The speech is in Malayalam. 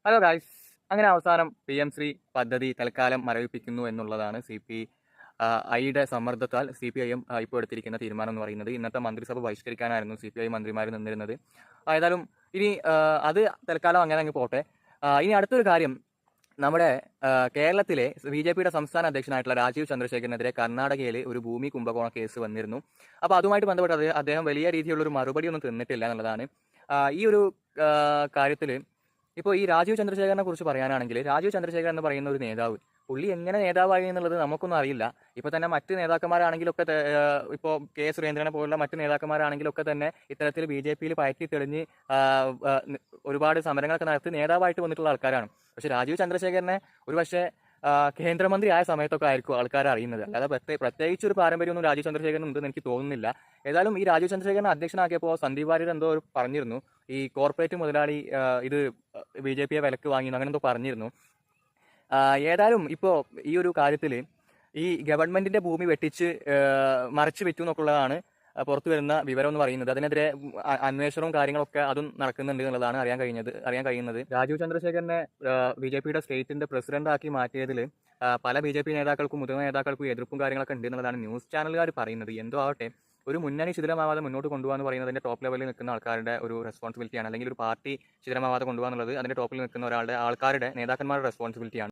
Hello guys. അങ്ങനെ അവസാനം PM-ശ്രീ പദ്ധതി തൽക്കാലം മരവിപ്പിക്കുന്നു എന്നുള്ളതാണ് ഐയുടെ സമ്മർദ്ദത്താൽ CPIM ഇപ്പോൾ എടുത്തിരിക്കുന്ന തീരുമാനം എന്ന് പറയുന്നത്. ഇന്നത്തെ മന്ത്രിസഭ ബഹിഷ്കരിക്കാനായിരുന്നു CPI മന്ത്രിമാർ നിന്നിരുന്നത്. ഏതായാലും ഇനി അത് തൽക്കാലം അങ്ങനെ അങ്ങ് പോട്ടെ. ഇനി അടുത്തൊരു കാര്യം, നമ്മുടെ കേരളത്തിലെ BJPയുടെ സംസ്ഥാന അധ്യക്ഷനായിട്ടുള്ള രാജീവ് ചന്ദ്രശേഖരനെതിരെ കർണാടകയിൽ ഒരു ഭൂമി കുംഭകോണ കേസ് വന്നിരുന്നു. അപ്പോൾ അതുമായിട്ട് ബന്ധപ്പെട്ട് അദ്ദേഹം വലിയ രീതിയിലുള്ള ഒരു മറുപടി ഒന്നും തന്നിട്ടില്ല എന്നുള്ളതാണ്. ഈ ഒരു കാര്യത്തിൽ ഇപ്പോൾ ഈ രാജീവ് ചന്ദ്രശേഖരനെ കുറിച്ച് പറയാനാണെങ്കിൽ, രാജീവ് ചന്ദ്രശേഖരൻ എന്ന് പറയുന്ന ഒരു നേതാവ്, പുള്ളി എങ്ങനെ നേതാവായി എന്നുള്ളത് നമുക്കൊന്നും അറിയില്ല. ഇപ്പോൾ തന്നെ മറ്റ് നേതാക്കന്മാരാണെങ്കിലൊക്കെ ഇപ്പോൾ സുരേന്ദ്രനെ പോലുള്ള മറ്റ് നേതാക്കന്മാരാണെങ്കിലൊക്കെ തന്നെ ഇത്തരത്തിൽ BJPയിൽ പയറ്റി തെളിഞ്ഞ് ഒരുപാട് സമരങ്ങളൊക്കെ നടത്തി നേതാവായിട്ട് വന്നിട്ടുള്ള ആൾക്കാരാണ്. പക്ഷെ രാജീവ് ചന്ദ്രശേഖരനെ ഒരു പക്ഷേ കേന്ദ്രമന്ത്രി ആയ സമയത്തൊക്കെ ആയിരിക്കും ആൾക്കാർ അറിയുന്നത്. അല്ലാതെ പ്രത്യേകിച്ച് ഒരു പാരമ്പര്യമൊന്നും രാജീവ് ചന്ദ്രശേഖരൻ ഉണ്ടെന്ന് എനിക്ക് തോന്നുന്നില്ല. ഏതായാലും ഈ രാജീവ് ചന്ദ്രശേഖരനെ അധ്യക്ഷനാക്കിയപ്പോൾ സന്ദീപ് വാര്യർ എന്തോ പറഞ്ഞിരുന്നു, ഈ കോർപ്പറേറ്റ് മുതലാളി ഇത് BJPയെ വിലക്ക് വാങ്ങിയെന്ന് അങ്ങനെ എന്തോ പറഞ്ഞിരുന്നു. ഏതായാലും ഇപ്പോൾ ഈ ഒരു കാര്യത്തിൽ ഈ ഗവൺമെന്റിന്റെ ഭൂമി വെട്ടിച്ച് മറച്ചു വെച്ചു എന്നൊക്കെയുള്ളതാണ് പുറത്തു വരുന്ന വിവരം എന്ന് പറയുന്നത്. അതിനെതിരെ അന്വേഷണവും കാര്യങ്ങളൊക്കെ അതും നടക്കുന്നുണ്ട് എന്നുള്ളതാണ് അറിയാൻ കഴിയുന്നത്. രാജീവ് ചന്ദ്രശേഖരനെ BJPയുടെ സ്റ്റേറ്റിന്റെ പ്രസിഡന്റ് ആക്കി മാറ്റിയതിൽ പല BJP നേതാക്കൾക്കും മുതിർന്ന നേതാക്കൾക്കും എതിർപ്പും കാര്യങ്ങളൊക്കെ ഉണ്ട് എന്നുള്ളതാണ് ന്യൂസ് ചാനലുകാർ പറയുന്നത്. എന്തോ ആവട്ടെ, ഒരു മുന്നണി ശിഥിലമാവാതെ മുന്നോട്ട് കൊണ്ടുപോകുക എന്ന് പറയുന്നത് അതിന്റെ ടോപ്പ് ലെവലിൽ നിൽക്കുന്ന ആൾക്കാരുടെ ഒരു റെസ്പോൺസിബിലിറ്റിയാണ്. അല്ലെങ്കിൽ ഒരു പാർട്ടി ശിഥിലമാവാതെ കൊണ്ടുപോകുക എന്നുള്ളത് അതിന്റെ ടോപ്പിൽ നിൽക്കുന്ന ആൾക്കാരുടെ നേതാക്കന്മാരുടെ റെസ്പോൺസിബിലിറ്റിയാണ്.